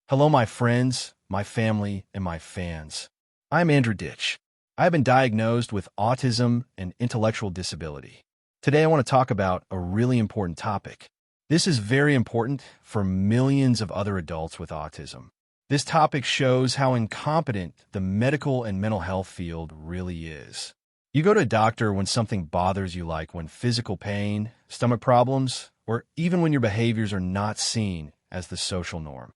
Hello, my friends, my family, and my fans. I'm Andrew Ditch. I have been diagnosed with autism and intellectual disability. Today, I want to talk about a really important topic. This is very important for millions of other adults with autism. This topic shows how incompetent the medical and mental health field really is. You go to a doctor when something bothers you, like when physical pain, stomach problems, or even when your behaviors are not seen as the social norm.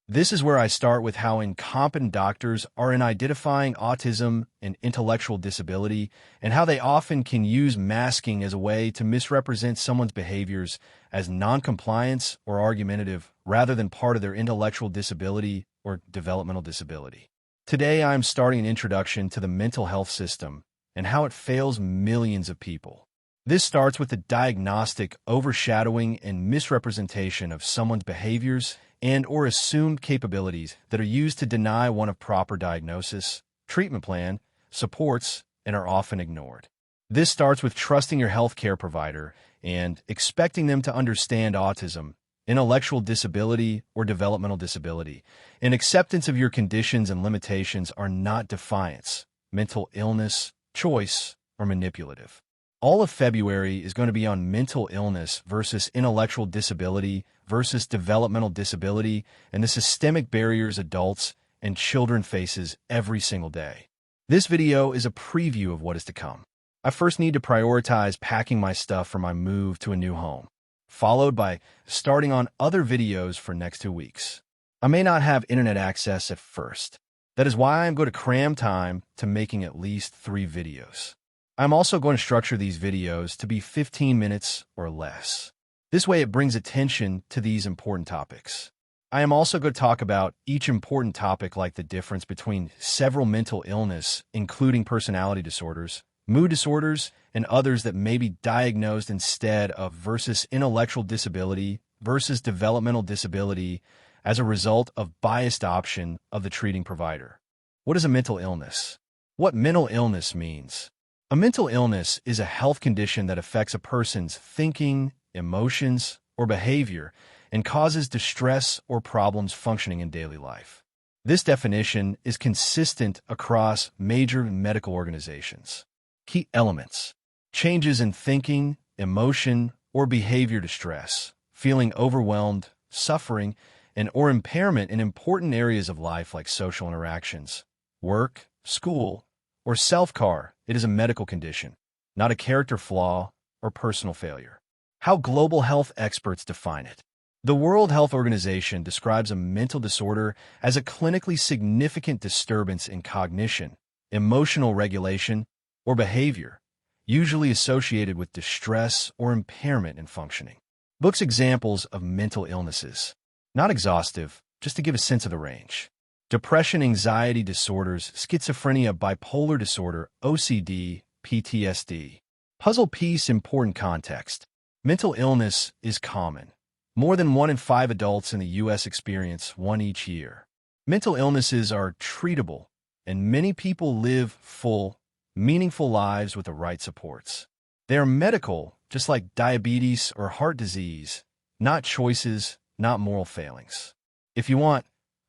This is where I start with how incompetent doctors are in identifying autism and intellectual disability, and how they often can use masking as a way to misrepresent someone's behaviors as noncompliance or argumentative rather than part of their intellectual disability or developmental disability. Today, I'm starting an introduction to the mental health system and how it fails millions of people. This starts with the diagnostic overshadowing and misrepresentation of someone's behaviors and or assumed capabilities that are used to deny one a proper diagnosis, treatment plan, supports, and are often ignored. This starts with trusting your healthcare provider and expecting them to understand autism, intellectual disability, or developmental disability. And acceptance of your conditions and limitations are not defiance, mental illness, choice, or manipulative. All of February is going to be on mental illness versus intellectual disability versus developmental disability and the systemic barriers adults and children faces every single day. This video is a preview of what is to come. I first need to prioritize packing my stuff for my move to a new home, followed by starting on other videos for next 2 weeks. I may not have internet access at first. That is why I'm going to cram time to making at least 3 videos. I'm also going to structure these videos to be 15 minutes or less. This way it brings attention to these important topics. I am also going to talk about each important topic, like the difference between several mental illness, including personality disorders, mood disorders, and others that may be diagnosed instead of versus intellectual disability versus developmental disability as a result of biased option of the treating provider. What is a mental illness? What mental illness means? A mental illness is a health condition that affects a person's thinking, emotions, or behavior and causes distress or problems functioning in daily life. This definition is consistent across major medical organizations. Key elements: changes in thinking, emotion, or behavior distress, feeling overwhelmed, suffering, and or impairment in important areas of life like social interactions, work, school, or self-care. It is a medical condition, not a character flaw or personal failure. How global health experts define it. The World Health Organization describes a mental disorder as a clinically significant disturbance in cognition, emotional regulation, or behavior, usually associated with distress or impairment in functioning. Books examples of mental illnesses. Not exhaustive, just to give a sense of the range. Depression, anxiety disorders, schizophrenia, bipolar disorder, OCD, PTSD. Puzzle piece: important context. Mental illness is common. More than 1 in 5 adults in the U.S. experience one each year. Mental illnesses are treatable, and many people live full, meaningful lives with the right supports. They are medical, just like diabetes or heart disease, not choices, not moral failings. If you want,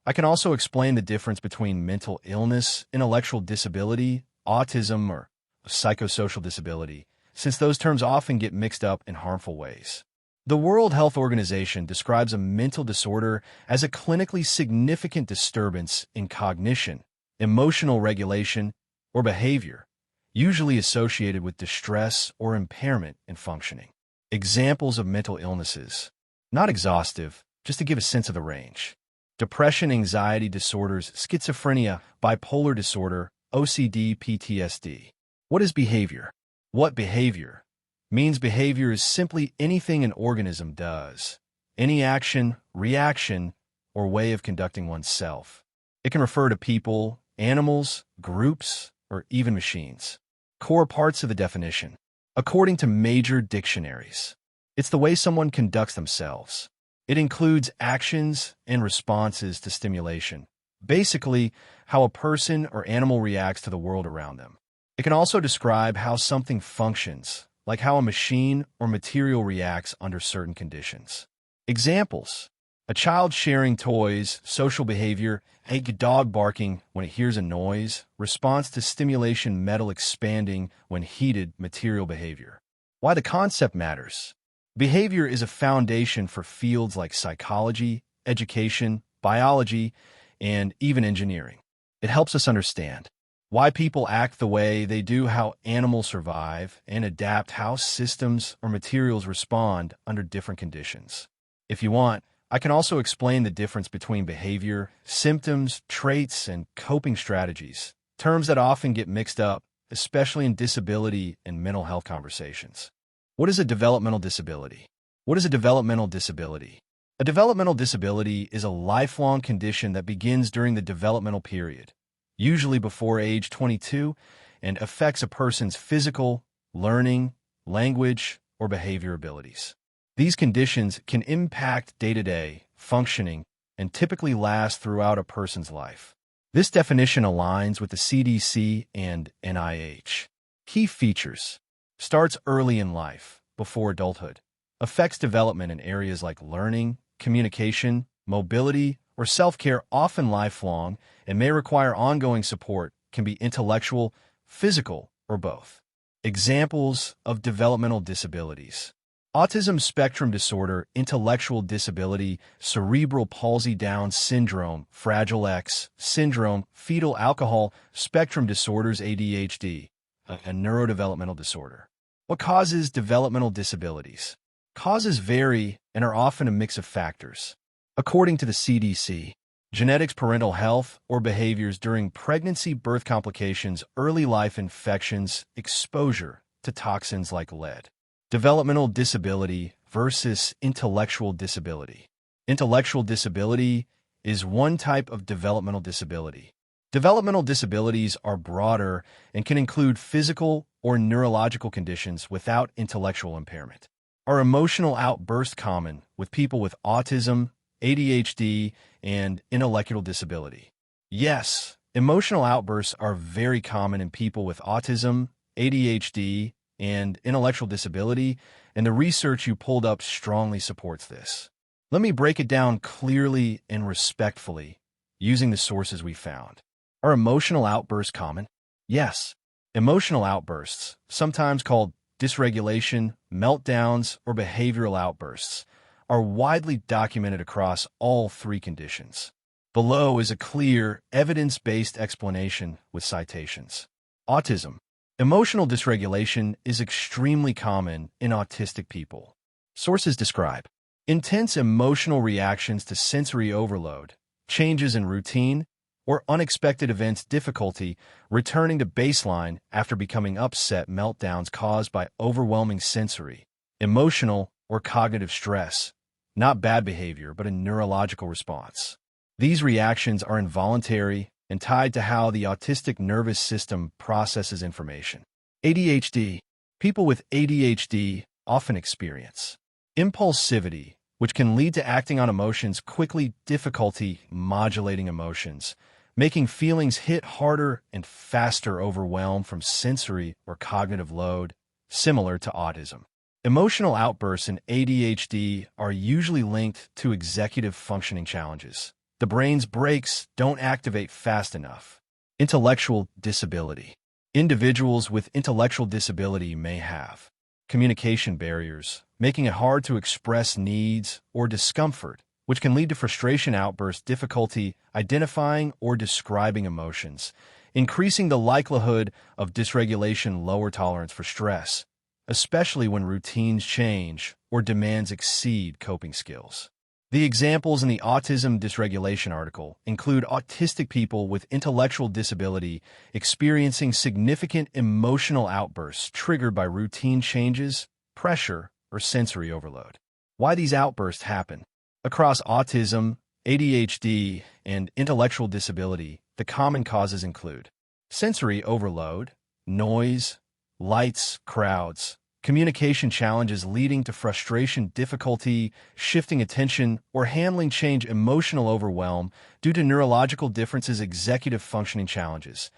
I can also explain the difference between mental illness, intellectual disability, autism, or psychosocial disability, since those terms often get mixed up in harmful ways. The World Health Organization describes a mental disorder as a clinically significant disturbance in cognition, emotional regulation, or behavior, usually associated with distress or impairment in functioning. Examples of mental illnesses. Not exhaustive, just to give a sense of the range. Depression, anxiety disorders, schizophrenia, bipolar disorder, OCD, PTSD. What is behavior? What behavior? Means behavior is simply anything an organism does, any action, reaction, or way of conducting oneself. It can refer to people, animals, groups, or even machines. Core parts of the definition. According to major dictionaries, it's the way someone conducts themselves. It includes actions and responses to stimulation, basically how a person or animal reacts to the world around them. It can also describe how something functions, like how a machine or material reacts under certain conditions. Examples: A child sharing toys, social behavior, a dog barking when it hears a noise, response to stimulation, metal expanding when heated, material behavior. Why the concept matters. Behavior is a foundation for fields like psychology, education, biology, and even engineering. It helps us understand why people act the way they do, how animals survive, and adapt, how systems or materials respond under different conditions. If you want, I can also explain the difference between behavior, symptoms, traits, and coping strategies, terms that often get mixed up, especially in disability and mental health conversations. What is a developmental disability? What is a developmental disability? A developmental disability is a lifelong condition that begins during the developmental period, usually before age 22, and affects a person's physical, learning, language, or behavior abilities. These conditions can impact day-to-day functioning and typically last throughout a person's life. This definition aligns with the CDC and NIH. Key features: starts early in life, before adulthood, affects development in areas like learning, communication, mobility, or self-care, often lifelong, and may require ongoing support, can be intellectual, physical, or both. Examples of developmental disabilities: autism spectrum disorder, intellectual disability, cerebral palsy, Down syndrome, Fragile X syndrome, fetal alcohol spectrum disorders, ADHD, a neurodevelopmental disorder. What causes developmental disabilities? Causes vary and are often a mix of factors. According to the CDC, genetics, parental health, or behaviors during pregnancy, birth complications, early life infections, exposure to toxins like lead. Developmental disability versus intellectual disability. Intellectual disability is one type of developmental disability. Developmental disabilities are broader and can include physical or neurological conditions without intellectual impairment. Are emotional outbursts common with people with autism, ADHD, and intellectual disability? Yes, emotional outbursts are very common in people with autism, ADHD, and intellectual disability, and the research you pulled up strongly supports this. Let me break it down clearly and respectfully using the sources we found. Are emotional outbursts common? Yes. Emotional outbursts, sometimes called dysregulation, meltdowns, or behavioral outbursts, are widely documented across all three conditions. Below is a clear, evidence-based explanation with citations. Autism. Emotional dysregulation is extremely common in autistic people. Sources describe intense emotional reactions to sensory overload, changes in routine, or unexpected events, difficulty returning to baseline after becoming upset, meltdowns caused by overwhelming sensory, emotional, or cognitive stress, not bad behavior, but a neurological response. These reactions are involuntary and tied to how the autistic nervous system processes information. ADHD. People with ADHD often experience impulsivity, which can lead to acting on emotions quickly, difficulty modulating emotions, making feelings hit harder and faster, overwhelm from sensory or cognitive load, similar to autism. Emotional outbursts in ADHD are usually linked to executive functioning challenges. The brain's brakes don't activate fast enough. Intellectual disability. Individuals with intellectual disability may have communication barriers, making it hard to express needs or discomfort, which can lead to frustration outbursts, difficulty identifying or describing emotions, increasing the likelihood of dysregulation, lower tolerance for stress, especially when routines change or demands exceed coping skills. The examples in the Autism Dysregulation article include autistic people with intellectual disability experiencing significant emotional outbursts triggered by routine changes, pressure, or sensory overload. Why these outbursts happen? Across autism, ADHD, and intellectual disability, the common causes include sensory overload, noise, lights, crowds, communication challenges leading to frustration, difficulty shifting attention or handling change, emotional overwhelm due to neurological differences, executive functioning challenges,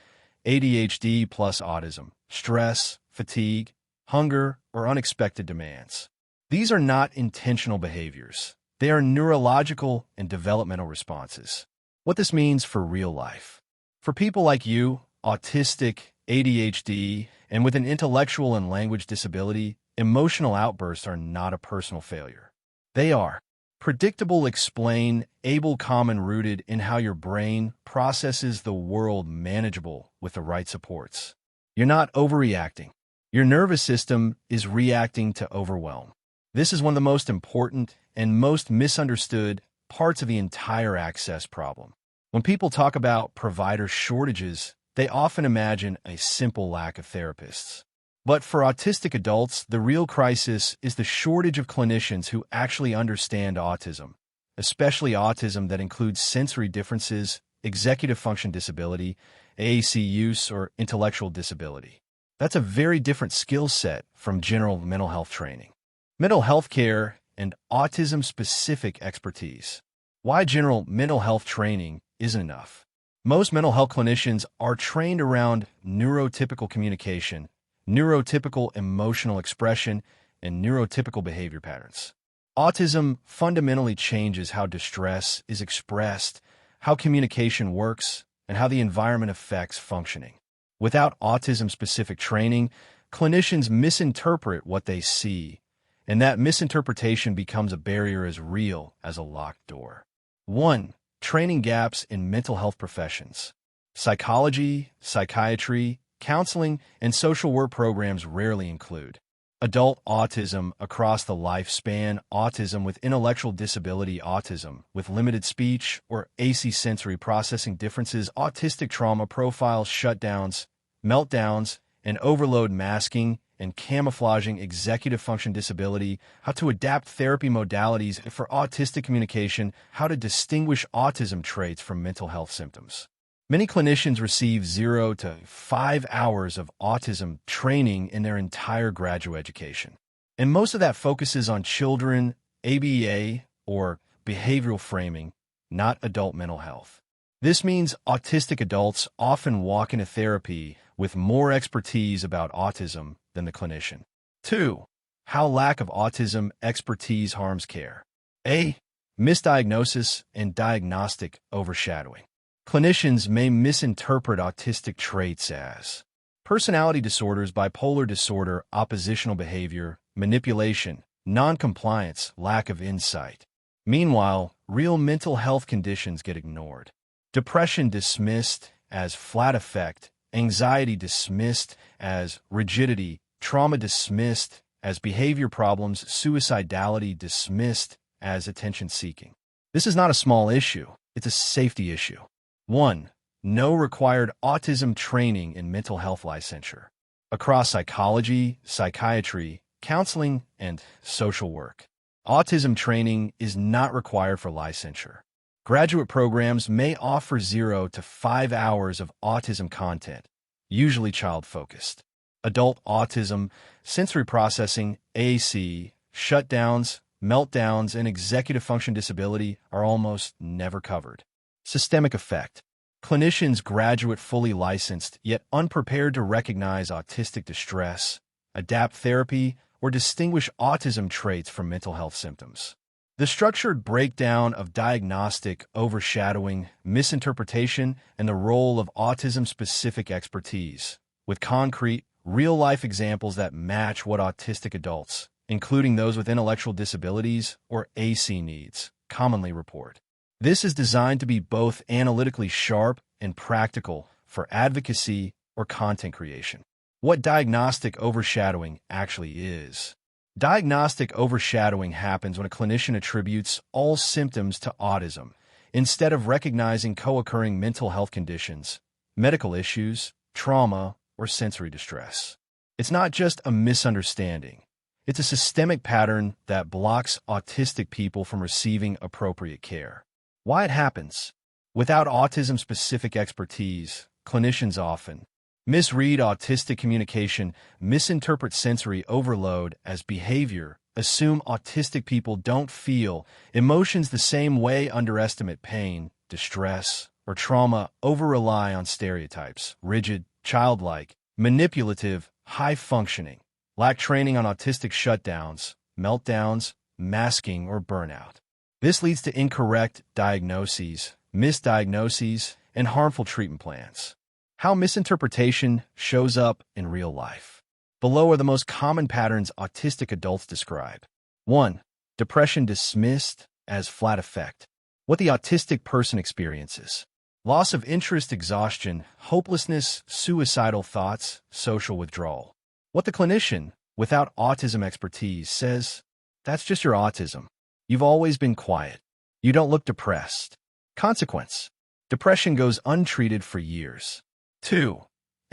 ADHD plus autism, stress, fatigue, hunger, or unexpected demands. These are not intentional behaviors. They are neurological and developmental responses. What this means for real life. For people like you, autistic, ADHD, and with an intellectual and language disability, emotional outbursts are not a personal failure. They are predictable, explain, able, common, rooted in how your brain processes the world, manageable with the right supports. You're not overreacting. Your nervous system is reacting to overwhelm. This is one of the most important and most misunderstood parts of the entire access problem. When people talk about provider shortages, they often imagine a simple lack of therapists. But for autistic adults, the real crisis is the shortage of clinicians who actually understand autism, especially autism that includes sensory differences, executive function disability, AAC use, or intellectual disability. That's a very different skill set from general mental health training. Mental health care and autism-specific expertise. Why general mental health training isn't enough. Most mental health clinicians are trained around neurotypical communication, neurotypical emotional expression, and neurotypical behavior patterns. Autism fundamentally changes how distress is expressed, how communication works, and how the environment affects functioning. Without autism-specific training, clinicians misinterpret what they see, and that misinterpretation becomes a barrier as real as a locked door. 1. Training gaps in mental health professions. Psychology, psychiatry, counseling, and social work programs rarely include adult autism across the lifespan, autism with intellectual disability, autism with limited speech or AC sensory processing differences, autistic trauma profiles, shutdowns, meltdowns, and overload, masking and camouflaging executive function disability, how to adapt therapy modalities for autistic communication, how to distinguish autism traits from mental health symptoms. Many clinicians receive 0 to 5 hours of autism training in their entire graduate education. And most of that focuses on children, ABA, or behavioral framing, not adult mental health. This means autistic adults often walk into therapy with more expertise about autism than the clinician. 2. How lack of autism expertise harms care. A. Misdiagnosis and diagnostic overshadowing. Clinicians may misinterpret autistic traits as personality disorders, bipolar disorder, oppositional behavior, manipulation, noncompliance, lack of insight. Meanwhile, real mental health conditions get ignored. Depression dismissed as flat affect, anxiety dismissed as rigidity, trauma dismissed as behavior problems, suicidality dismissed as attention-seeking. This is not a small issue, it's a safety issue. 1. No required autism training in mental health licensure. Across psychology, psychiatry, counseling, and social work, autism training is not required for licensure. Graduate programs may offer 0 to 5 hours of autism content, usually child-focused. Adult autism, sensory processing, AAC, shutdowns, meltdowns, and executive function disability are almost never covered. Systemic effect. Clinicians graduate fully licensed, yet unprepared to recognize autistic distress, adapt therapy, or distinguish autism traits from mental health symptoms. The structured breakdown of diagnostic, overshadowing, misinterpretation, and the role of autism-specific expertise, with concrete, real-life examples that match what autistic adults, including those with intellectual disabilities or AC needs, commonly report. This is designed to be both analytically sharp and practical for advocacy or content creation. What diagnostic overshadowing actually is. Diagnostic overshadowing happens when a clinician attributes all symptoms to autism, instead of recognizing co-occurring mental health conditions, medical issues, trauma, or sensory distress. It's not just a misunderstanding. It's a systemic pattern that blocks autistic people from receiving appropriate care. Why it happens? Without autism-specific expertise, clinicians often misread autistic communication, misinterpret sensory overload as behavior, assume autistic people don't feel emotions the same way, underestimate pain, distress, or trauma, over-rely on stereotypes, rigid, childlike, manipulative, high-functioning, lack training on autistic shutdowns, meltdowns, masking, or burnout. This leads to incorrect diagnoses, misdiagnoses, and harmful treatment plans. How misinterpretation shows up in real life. Below are the most common patterns autistic adults describe. 1. Depression dismissed as flat affect. What the autistic person experiences. Loss of interest, exhaustion, hopelessness, suicidal thoughts, social withdrawal. What the clinician, without autism expertise, says, that's just your autism. You've always been quiet. You don't look depressed. Consequence. Depression goes untreated for years. 2.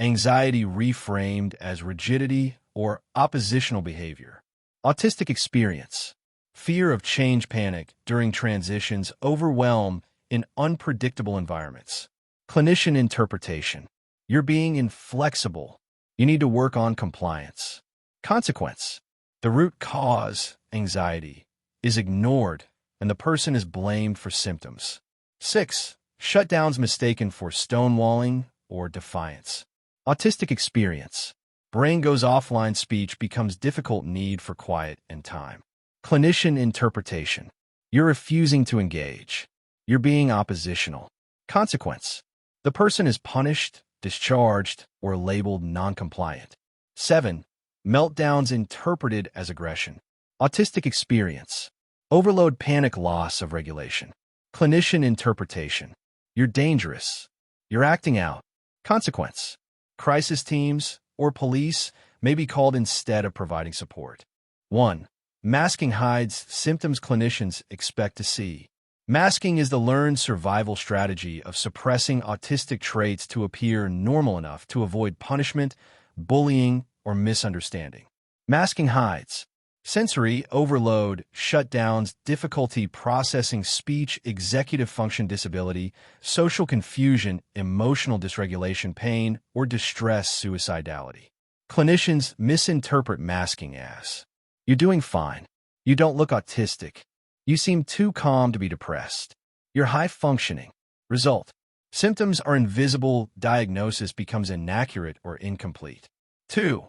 Anxiety reframed as rigidity or oppositional behavior. Autistic experience. Fear of change, panic during transitions, overwhelm in unpredictable environments. Clinician interpretation. You're being inflexible. You need to work on compliance. Consequence. The root cause, anxiety, is ignored and the person is blamed for symptoms. 6. Shutdowns mistaken for stonewalling or defiance. Autistic experience. Brain goes offline, speech becomes difficult, need for quiet and time. Clinician interpretation. You're refusing to engage. You're being oppositional. Consequence. The person is punished, discharged, or labeled non-compliant. 7. Meltdowns interpreted as aggression. Autistic experience. Overload, panic, loss of regulation. Clinician interpretation. You're dangerous. You're acting out. Consequence. Crisis teams or police may be called instead of providing support. 1. Masking hides symptoms clinicians expect to see. Masking is the learned survival strategy of suppressing autistic traits to appear normal enough to avoid punishment, bullying, or misunderstanding. Masking hides sensory overload, shutdowns, difficulty processing speech, executive function disability, social confusion, emotional dysregulation, pain, or distress, suicidality. Clinicians misinterpret masking as, you're doing fine. You don't look autistic. You seem too calm to be depressed. You're high functioning. Result. Symptoms are invisible, diagnosis becomes inaccurate or incomplete. 2.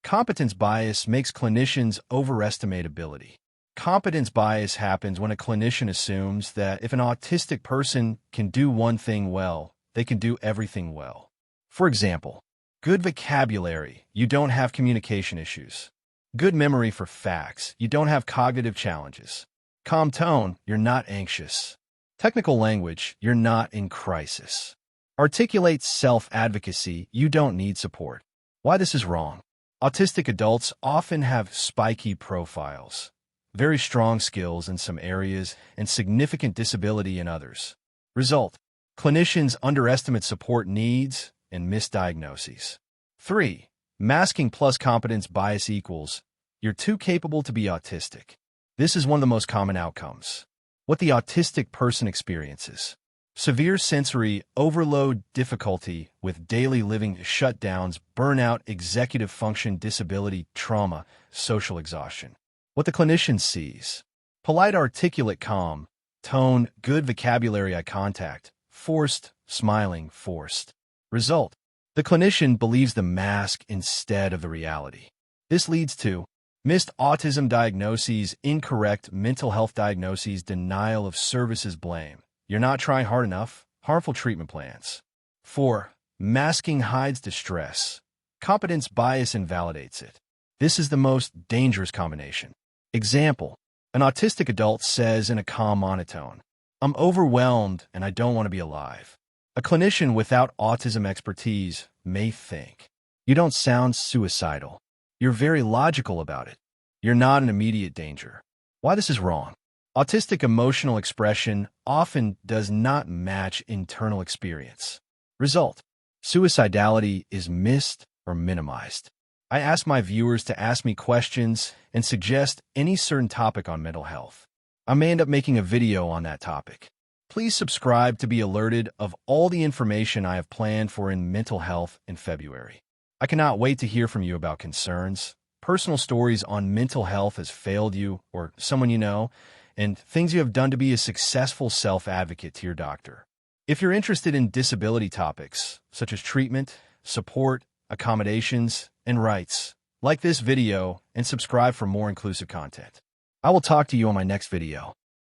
Competence bias makes clinicians overestimate ability. Competence bias happens when a clinician assumes that if an autistic person can do one thing well, they can do everything well. For example, good vocabulary, you don't have communication issues. Good memory for facts, you don't have cognitive challenges. Calm tone, you're not anxious. Technical language, you're not in crisis. Articulate self-advocacy, you don't need support. Why this is wrong? Autistic adults often have spiky profiles, very strong skills in some areas, and significant disability in others. Result. Clinicians underestimate support needs and misdiagnoses. 3. Masking plus competence bias equals, you're too capable to be autistic. This is one of the most common outcomes. What the autistic person experiences. Severe sensory overload, difficulty with daily living, shutdowns, burnout, executive function disability, trauma, social exhaustion. What the clinician sees. Polite, articulate, calm, tone, good vocabulary, eye contact, forced, smiling, forced. Result. The clinician believes the mask instead of the reality. This leads to missed autism diagnoses, incorrect mental health diagnoses, denial of services, blame. You're not trying hard enough, harmful treatment plans. 4. Masking hides distress. Competence bias invalidates it. This is the most dangerous combination. Example. An autistic adult says in a calm monotone, I'm overwhelmed and I don't want to be alive. A clinician without autism expertise may think, you don't sound suicidal. You're very logical about it. You're not in immediate danger. Why this is wrong? Autistic emotional expression often does not match internal experience. Result. Suicidality is missed or minimized. I ask my viewers to ask me questions and suggest any certain topic on mental health. I may end up making a video on that topic. Please subscribe to be alerted of all the information I have planned for in mental health in February. I cannot wait to hear from you about concerns, personal stories on mental health has failed you or someone you know, and things you have done to be a successful self-advocate to your doctor. If you're interested in disability topics, such as treatment, support, accommodations, and rights, like this video and subscribe for more inclusive content. I will talk to you on my next video.